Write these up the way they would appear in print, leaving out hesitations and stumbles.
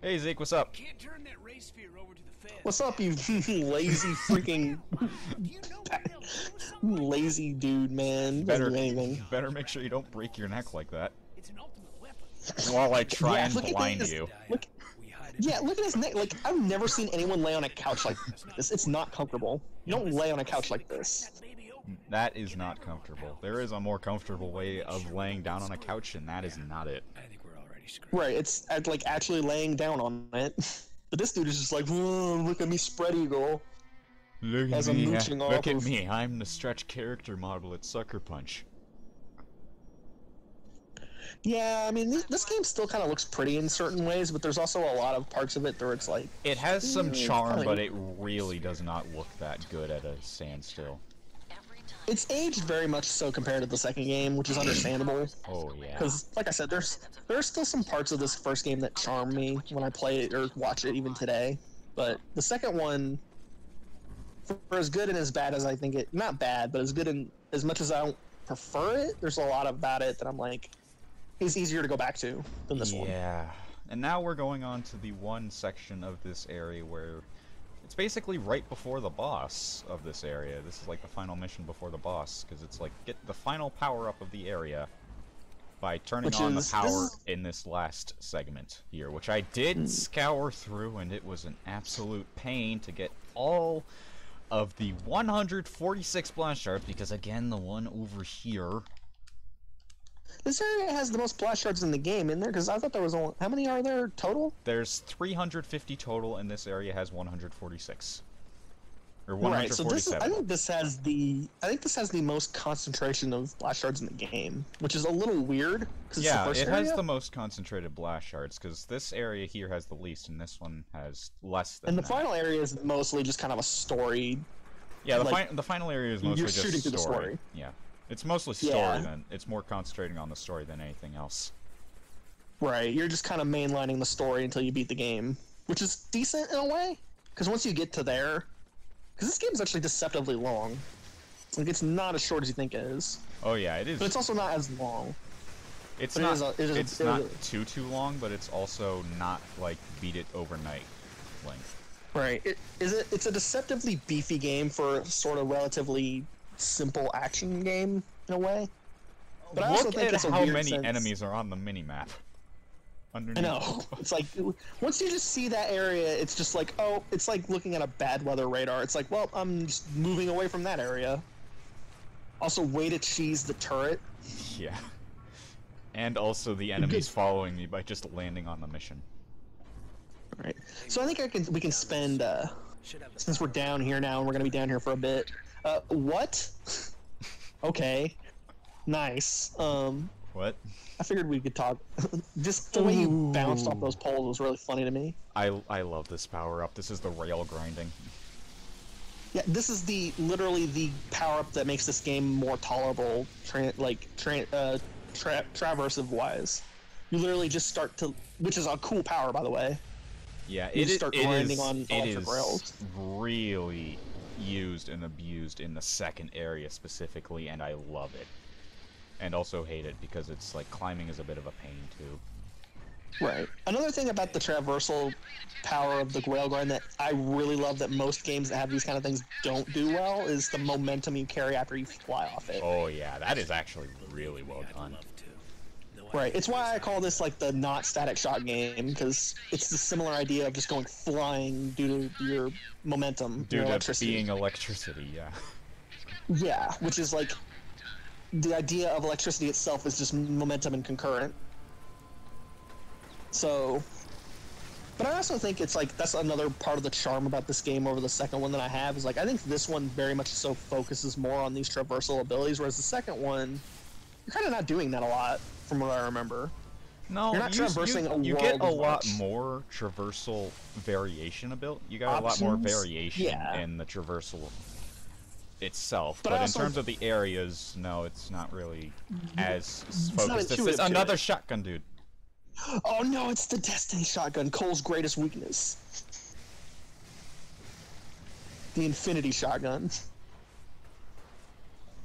Hey Zeke, what's up? Can't turn that ray sphere over to the feds. What's up, you lazy freaking Do you know where they'll go somewhere? lazy dude, man? Better, Doesn't do anything. better make sure you don't break your neck like that. It's an ultimate weapon. While I try and look at blind this. you. Look, We hide it. yeah, look at his neck. Like, I've never seen anyone lay on a couch like this. It's not comfortable. You don't lay on a couch like this. That baby open. That is not comfortable. There is a more comfortable way of laying down on a couch, and that is not it. I think we're already screwed. Right, it's like actually laying down on it. But this dude is just like, whoa, look at me, spread eagle. Look As at I'm me, mooching look off at of- me. I'm the stretch character model at Sucker Punch. Yeah, I mean, this game still kind of looks pretty in certain ways, but there's also a lot of parts of it where it's like... It has some charm, fine. but it really does not look that good at a standstill. It's aged very much so compared to the second game, which is understandable. Oh yeah. Because, like I said, there's still some parts of this first game that charm me when I play it or watch it even today. But the second one, for as good and as bad as I think it... Not bad, but as good and as much as I don't prefer it, there's a lot about it that I'm like... It's easier to go back to than this one. Yeah. And now we're going on to the one section of this area where it's basically right before the boss of this area. This is like the final mission before the boss, because it's like get the final power-up of the area by turning on the power in this last segment here, which I did scour through, and it was an absolute pain to get all of the 146 blast shards, because again, the one over here... This area has the most blast shards in the game, in there? Because I thought there was only... How many are there total? There's 350 total, and this area has 146. Or Right, so 147. I think this has the most concentration of blast shards in the game, which is a little weird. Yeah, it's the it first has area. the most concentrated blast shards, because this area here has the least, and this one has less than And the that. final area is mostly just kind of a story. Yeah, like, the final area is mostly you're just shooting through the story. Yeah. It's mostly story Yeah. than... It's more concentrating on the story than anything else. Right, you're just kind of mainlining the story until you beat the game, which is decent in a way. Because once you get to there... Because this game is actually deceptively long. Like, it's not as short as you think it is. Oh yeah, it is. But it's also not as long. It's but not. it is It's not too long, but it's also not like beat it overnight length. Right. It's a deceptively beefy game for sort of relatively simple action game in a way. But I also Look think at it's a how weird many sense. enemies are on the minimap. Underneath. I know. It's like once you just see that area, it's just like, oh, it's like looking at a bad weather radar. It's like, well, I'm just moving away from that area. Also, way to cheese the turret. Yeah. And also the enemies following me by just landing on the mission. Right. So I think we can spend since we're down here now and we're gonna be down here for a bit. What? Okay. Nice. What? I figured we could talk. Just the way you bounced off those poles was really funny to me. I love this power up. This is the rail grinding. Yeah, this is literally the power up that makes this game more tolerable, traversive wise. You literally just start to, which is a cool power, by the way. Yeah, You just start grinding on it electric is rails. really used and abused in the second area specifically, and I love it. And also hate it because it's like climbing is a bit of a pain too. Right. Another thing about the traversal power of the rail grind that I really love that most games that have these kind of things don't do well is the momentum you carry after you fly off it. Oh yeah, that is actually really well done. Right. It's why I call this like the not static shot game, because it's the similar idea of just going flying due to your momentum, Due your to electricity. being electricity, yeah. Yeah, which is like the idea of electricity itself is just momentum and concurrent. So, but I also think it's like that's another part of the charm about this game over the second one that I have is like I think this one very much so focuses more on these traversal abilities, whereas the second one you're kind of not doing that a lot from what I remember. No, You're not traversing a you world get a as lot much. more traversal variation ability. You got a lot more Options? variation Yeah. in the traversal itself, But but I in also- terms of the areas, no, it's not really as not focused. This intuitive is to another it. shotgun dude. Oh no, it's the Destiny shotgun, Cole's greatest weakness. The Infinity shotgun.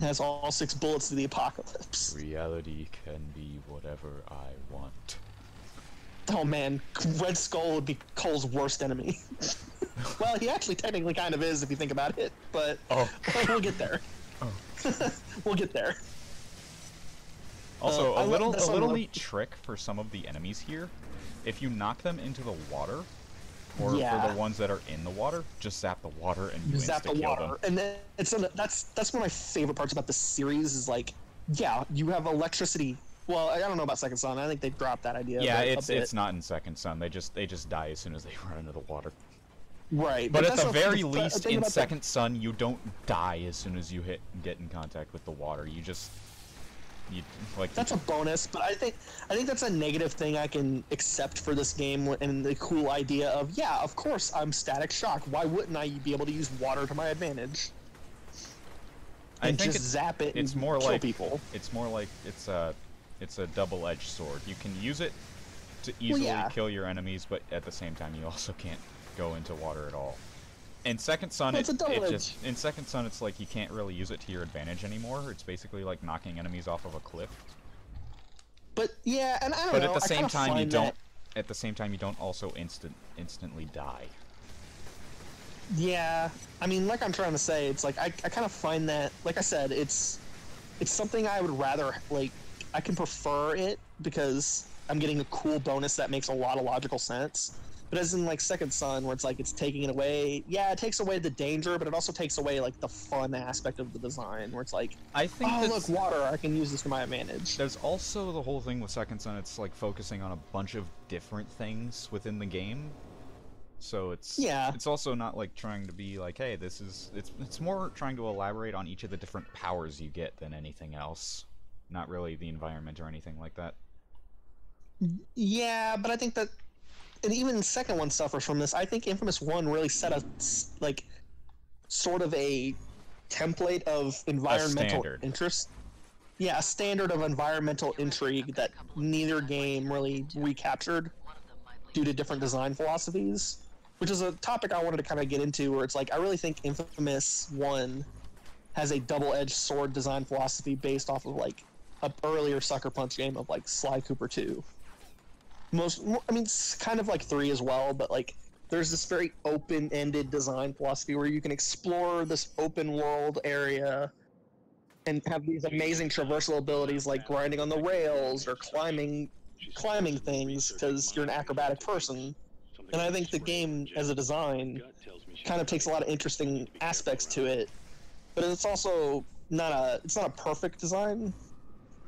Has all 6 bullets to the apocalypse. Reality can be whatever I want. Oh man, Red Skull would be Cole's worst enemy. Well, he actually technically kind of is if you think about it, but we'll get there. Oh. We'll get there. Also, a little neat trick for some of the enemies here. If you knock them into the water, or for the ones that are in the water, just zap the water and you insta-kill them. And then that's one of my favorite parts about this series is like, yeah, you have electricity. Well, I don't know about Second Son. I think they dropped that idea. Yeah, it's not in Second Son. They just die as soon as they run into the water. Right. But at the very least, in Second Son, you don't die as soon as you get in contact with the water. That's a bonus, but I think that's a negative thing I can accept for this game, and the cool idea of, yeah, of course I'm static shock. Why wouldn't I be able to use water to my advantage? And I think just zap it and kill people. It's more like it's a double-edged sword. You can use it to easily kill your enemies, but at the same time you also can't go into water at all. In Second Son, in Second Son, it's like you can't really use it to your advantage anymore. It's basically like knocking enemies off of a cliff. But yeah, and I don't know. But at the same time, you don't. At the same time, you don't also instantly die. Yeah, I mean, like I'm trying to say, it's like I kind of find that, like I said, it's something I would rather like. I can prefer it because I'm getting a cool bonus that makes a lot of logical sense. But as in like Second Son, where it's like it's taking it away. Yeah, it takes away the danger, but it also takes away like the fun aspect of the design, where it's like, oh look, water, I can use this to my advantage. There's also the whole thing with Second Son. It's like focusing on a bunch of different things within the game. So it's also not like trying to be like, hey, this is it's more trying to elaborate on each of the different powers you get than anything else. Not really the environment or anything like that. Yeah, but I think that. And even the second one suffers from this. I think Infamous 1 really set a, like, sort of a template of environmental interest. Yeah, a standard of environmental intrigue that neither game really recaptured due to different design philosophies, which is a topic I wanted to kind of get into, where it's like, I really think Infamous 1 has a double-edged sword design philosophy based off of, like, an earlier Sucker Punch game of, like, Sly Cooper 2. I mean, it's kind of like 3 as well, but like there's this very open-ended design philosophy where you can explore this open world area and have these amazing traversal abilities like grinding on the rails or climbing things because you're an acrobatic person. And I think the game as a design kind of takes a lot of interesting aspects to it, but it's also not a perfect design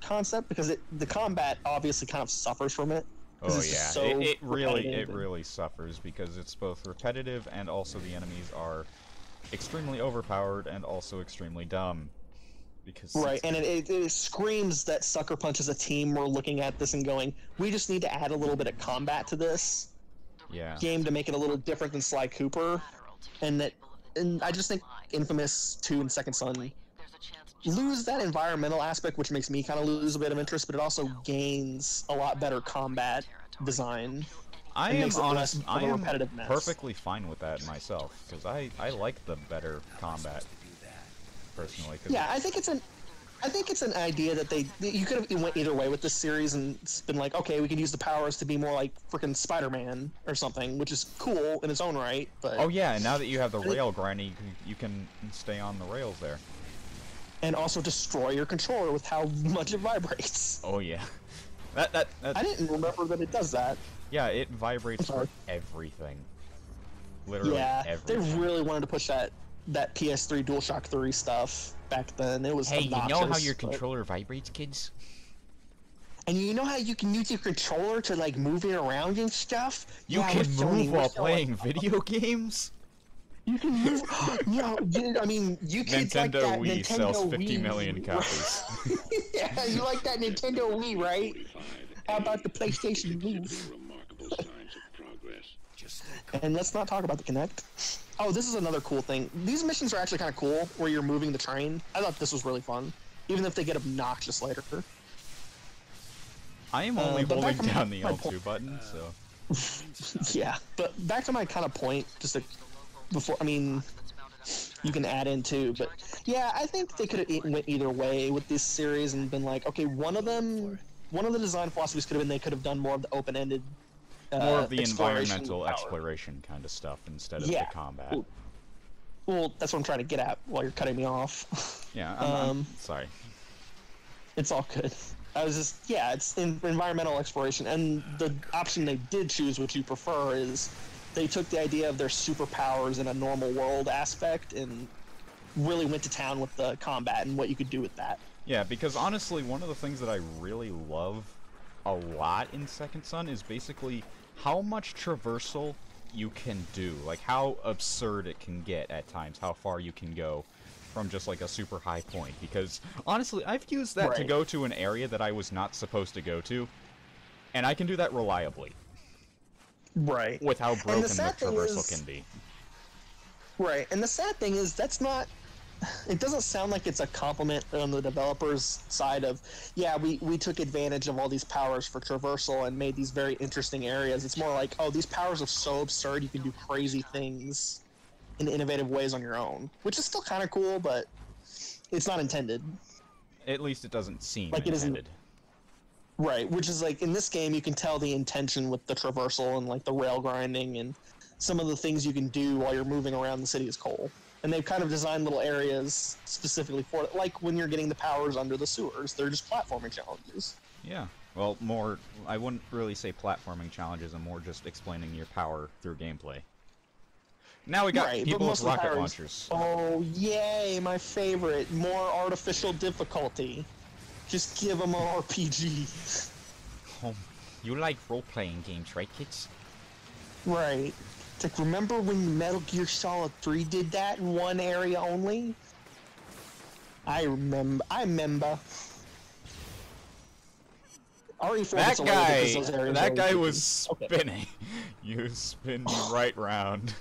concept because the combat obviously kind of suffers from it. Oh yeah, it really suffers because it's both repetitive and also the enemies are extremely overpowered and also extremely dumb. Because and it screams that Sucker Punch as a team were looking at this and going, we just need to add a little bit of combat to this game to make it a little different than Sly Cooper, and I just think Infamous 2 and Second Son lose that environmental aspect, which makes me kind of lose a bit of interest, but it also gains a lot better combat design. I am perfectly fine with that myself, because I like the better combat, personally. Yeah, I think it's an idea that you could have went either way with this series, and it's been like, okay, we could use the powers to be more like freaking Spider-Man or something, which is cool in its own right. But oh yeah, and now that you have the rail grinding, you can stay on the rails there. And also destroy your controller with how much it vibrates. Oh yeah, that I didn't remember that it does that. Yeah, it vibrates for everything. Literally everything. They really wanted to push that PS3 DualShock 3 stuff back then. It was obnoxious, you know how your controller vibrates, kids? And you know how you can use your controller to like move it around and stuff? You can move while playing video games? You can move. I mean, you kids like that Wii Nintendo sells 50 Wii. million copies. Yeah, you like that Nintendo Wii, right? How about the PlayStation Wii? And let's not talk about the Kinect. Oh, this is another cool thing. These missions are actually kind of cool, where you're moving the train. I thought this was really fun, even if they get obnoxious later. I am only holding down the L2 button, so... Yeah, but back to my kind of point, just before, I mean, you can add in too, but yeah, I think they could have went either way with this series and been like, okay, one of the design philosophies could have been they could have done more of the open-ended More of the exploration environmental power. exploration kind of stuff instead of Yeah. the combat. Well, that's what I'm trying to get at while you're cutting me off. Yeah, I'm sorry. It's all good. I was just, yeah, it's environmental exploration, and the option they did choose, which you prefer, is they took the idea of their superpowers in a normal world aspect and really went to town with the combat and what you could do with that. Yeah, because honestly, one of the things that I really love a lot in Second Son is basically how much traversal you can do. Like, how absurd it can get at times, how far you can go from just like a super high point. Because honestly, I've used that to go to an area that I was not supposed to go to, and I can do that reliably. Right. With how broken the traversal is, can be. Right, and the sad thing is that's not... It doesn't sound like it's a compliment on the developers' side of, yeah, we took advantage of all these powers for traversal and made these very interesting areas. It's more like, oh, these powers are so absurd you can do crazy things in innovative ways on your own, which is still kind of cool, but it's not intended. At least it doesn't seem like intended. It isn't, right, which is like, in this game, you can tell the intention with the traversal and like the rail grinding and some of the things you can do while you're moving around the city as Cole. And they've kind of designed little areas specifically for it, like when you're getting the powers under the sewers. They're just platforming challenges. Yeah. Well, more, I wouldn't really say platforming challenges, and more just explaining your power through gameplay. Now we got people with rocket launchers. Oh, yay, my favorite. More artificial difficulty. Just give them an RPG. Oh, you like role-playing games, right, kids? Right. It's like, remember when Metal Gear Solid 3 did that in one area only? I remember. That guy was spinning. You spin me right round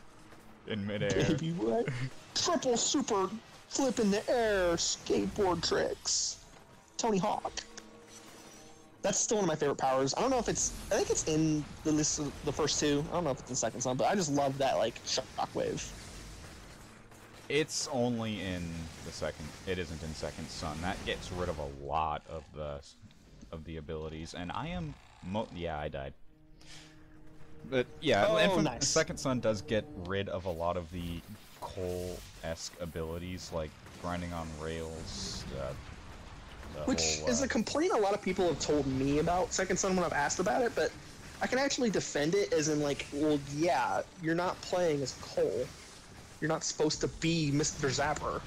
in midair. Baby, what? Triple super flip in the air skateboard tricks. Tony Hawk. That's still one of my favorite powers. I don't know if it's... I think it's in the list of the first two. I don't know if it's in Second Son, but I just love that, like, shockwave. It's only in the second... It isn't in Second Son. That gets rid of a lot of the abilities, and I am... yeah, I died. But, yeah, nice. Second Son does get rid of a lot of the Cole-esque abilities, like grinding on rails, which is a complaint a lot of people have told me about Second Son when I've asked about it, but I can actually defend it as in, like, well, yeah, you're not playing as Cole. You're not supposed to be Mr. Zapper.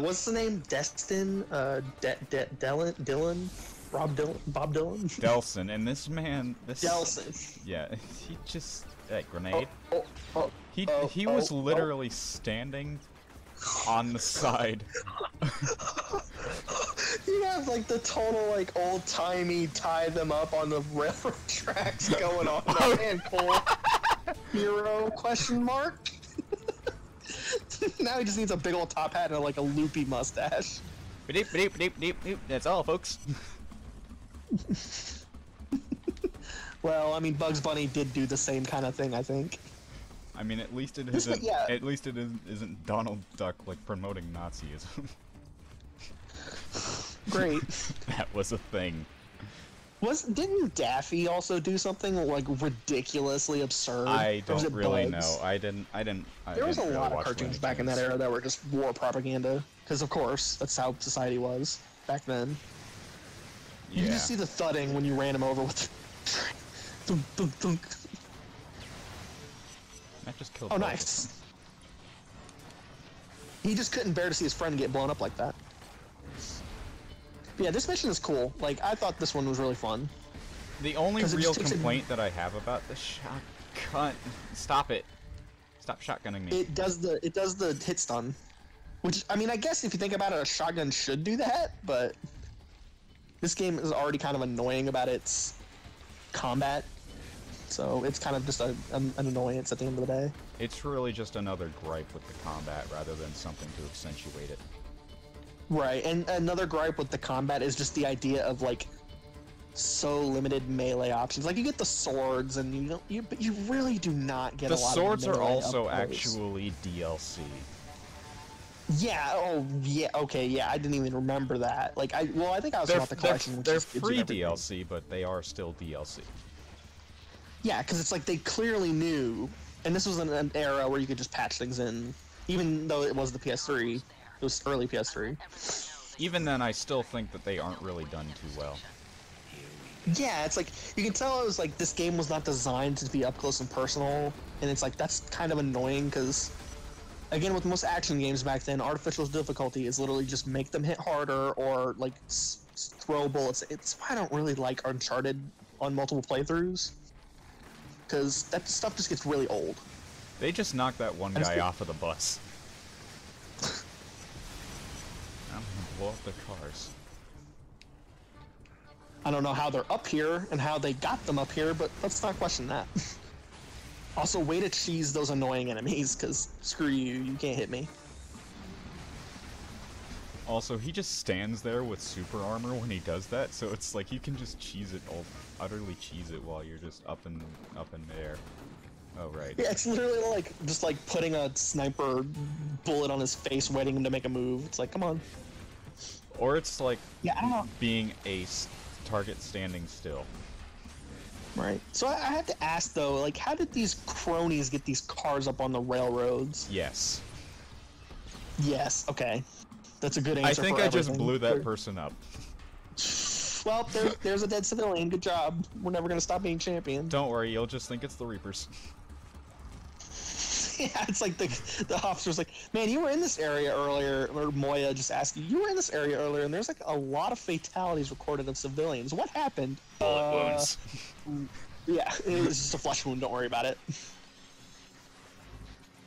What's the name? Destin? Dylan? Bob Dylan? Delson, and this man... Delson. Yeah, he just... That grenade. He was literally standing on the side. You have like the total like old-timey tie them up on the railroad tracks going on. Oh man, Cole. Hero question mark? Now he just needs a big old top hat and like a loopy mustache. That's all, folks. Well, I mean, Bugs Bunny did do the same kind of thing, I think. I mean, at least it isn't. At least it isn't Donald Duck like promoting Nazism. Great. That was a thing. Didn't Daffy also do something like ridiculously absurd? I don't really know. I didn't. There was a lot of cartoons back in that era that were just war propaganda, because of course that's how society was back then. You just see the thudding when you ran him over with. Thunk, thunk, thunk. That just killed. Oh, nice. He just couldn't bear to see his friend get blown up like that. But yeah, this mission is cool. Like, I thought this one was really fun. The only real complaint that I have about the shotgun... Stop it. Stop shotgunning me. It does the hit stun. Which, I mean, I guess if you think about it, a shotgun should do that, but... This game is already kind of annoying about its combat. So it's kind of just an annoyance at the end of the day. It's really just another gripe with the combat rather than something to accentuate it. Right, and another gripe with the combat is just the idea of like so limited melee options. Like you get the swords, and but you really do not get a lot of melee. The swords are also actually DLC. Yeah. Oh, yeah. Okay. Yeah. I didn't even remember that. Like, I think I was about the collection. They're free DLC, but they are still DLC. Yeah, because it's like they clearly knew, and this was an era where you could just patch things in, even though it was the PS3. It was early PS3. Even then, I still think that they aren't really done too well. Yeah, it's like you can tell it was like this game was not designed to be up close and personal, and it's like that's kind of annoying because, again, with most action games back then, artificial difficulty is literally just make them hit harder or like throw bullets. It's why I don't really like Uncharted on multiple playthroughs, because that stuff just gets really old. They just knocked that one guy off of the bus. I'm gonna blow up the cars. I don't know how they're up here and how they got them up here, but let's not question that. Also, way to cheese those annoying enemies, because screw you, you can't hit me. Also, he just stands there with super armor when he does that, so it's like you can just cheese it, utterly cheese it while you're just up in midair. Oh, right. Yeah, it's literally like just like putting a sniper bullet on his face, waiting him to make a move. It's like, come on. Or it's like Yeah, I don't know. being a target standing still. Right. So I have to ask though, like, how did these cronies get these cars up on the railroads? Yes. Yes. Okay. That's a good answer. I think for I just everything. blew that person up. Well, there's a dead civilian. Good job. We're never gonna stop being champion. Don't worry, you'll just think it's the Reapers. Yeah, it's like the officer's like, man, you were in this area earlier, or Moya just asked you were in this area earlier, and there's like a lot of fatalities recorded of civilians. What happened? Bullet wounds. Yeah, it was just a flesh wound. Don't worry about it.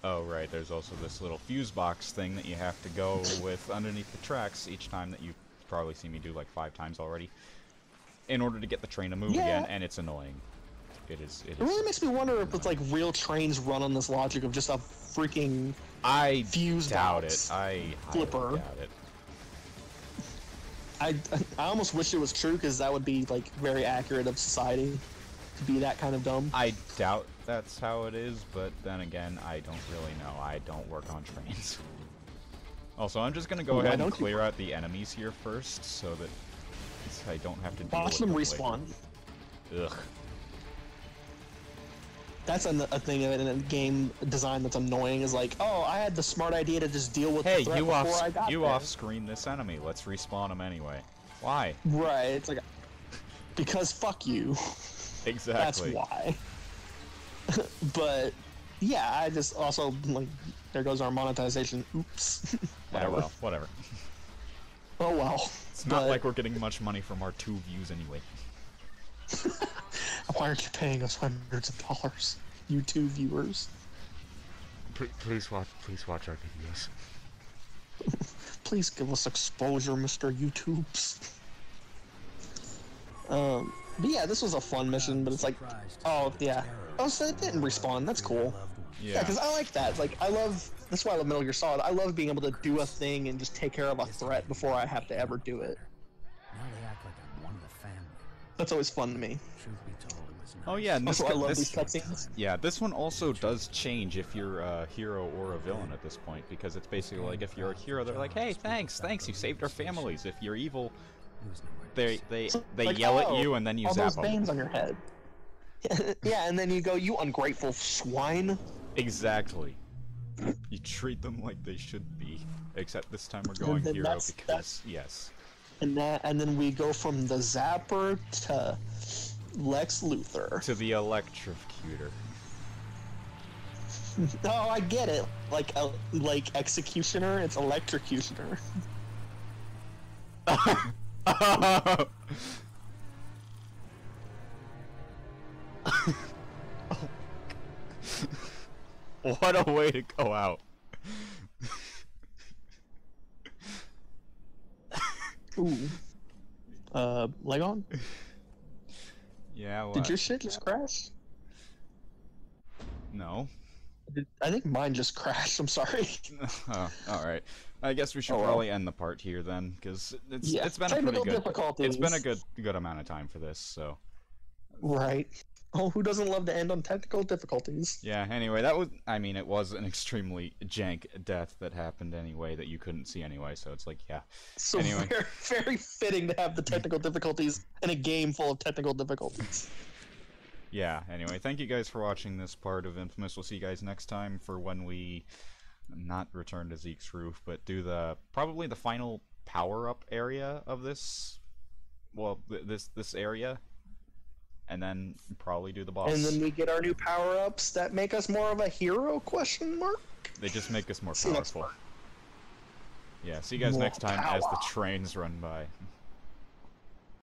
Oh, right, there's also this little fuse box thing that you have to go with underneath the tracks each time that you've probably seen me do like 5 times already, in order to get the train to move again, and it's annoying. It It really makes me wonder if it's like real trains run on this logic of just a freaking fuse doubt box it. I flipper. doubt it. I almost wish it was true, because that would be like very accurate of society to be that kind of dumb. I doubt that's how it is, but then again, I don't really know. I don't work on trains. Also, I'm just gonna go ahead and clear out the enemies here first, so that I don't have to deal Watch with them later. respawn. Ugh. That's a thing in a game design that's annoying. Is like, oh, I had the smart idea to just deal with the threat before I got there. off-screen this enemy. Let's respawn him anyway. Why? Right. It's like, because fuck you. Exactly. That's why. But yeah, I just also like, there goes our monetization. Oops. Yeah, well, whatever. Oh well. It's not like we're getting much money from our 2 views anyway. Why aren't you paying us hundreds of dollars, YouTube viewers? Please watch our videos. Please give us exposure, Mr. YouTubes. But yeah, this was a fun mission, but it's like, oh yeah, oh, so it didn't respawn. That's cool. Yeah, because I like that. Like, that's why I love Metal Gear Solid. I love being able to do a thing and just take care of a threat before I have to ever do it. Now they act like I'm one of the family. That's always fun to me. Truth be told, it was Oh yeah, and Also, I love these cutscenes. Yeah, this one also does change if you're a hero or a villain at this point, because it's basically like if you're a hero, they're like, hey, thanks, you saved our families. If you're evil, they Like, yell oh, at you and then you all zap those them. veins on your head. Yeah, and then you go, you ungrateful swine. Exactly. You treat them like they should be, except this time we're going then hero that's- because yes. And then we go from the Zapper to Lex Luthor. To the electrocutor. Oh, I get it. Like executioner, it's electrocutioner. What a way to go out. Ooh. Leg on? Yeah, what? Did your shit just crash? No. I think mine just crashed. I'm sorry. Oh, alright. I guess we should probably end the part here then, because it's been a pretty good... It's been a good amount of time for this, so... Right. Oh, who doesn't love to end on technical difficulties? Yeah, anyway, that was... I mean, it was an extremely jank death that happened anyway, that you couldn't see anyway, so it's like, yeah. So anyway. very, very fitting to have the technical difficulties in a game full of technical difficulties. yeah, anyway, thank you guys for watching this part of Infamous. We'll see you guys next time for when we not return to Zeke's roof, but do probably the final power-up area of this, well, this area, and then probably do the boss. And then we get our new power-ups that make us more of a hero, question mark? They just make us more powerful. Yeah, see you guys next time as the trains run by.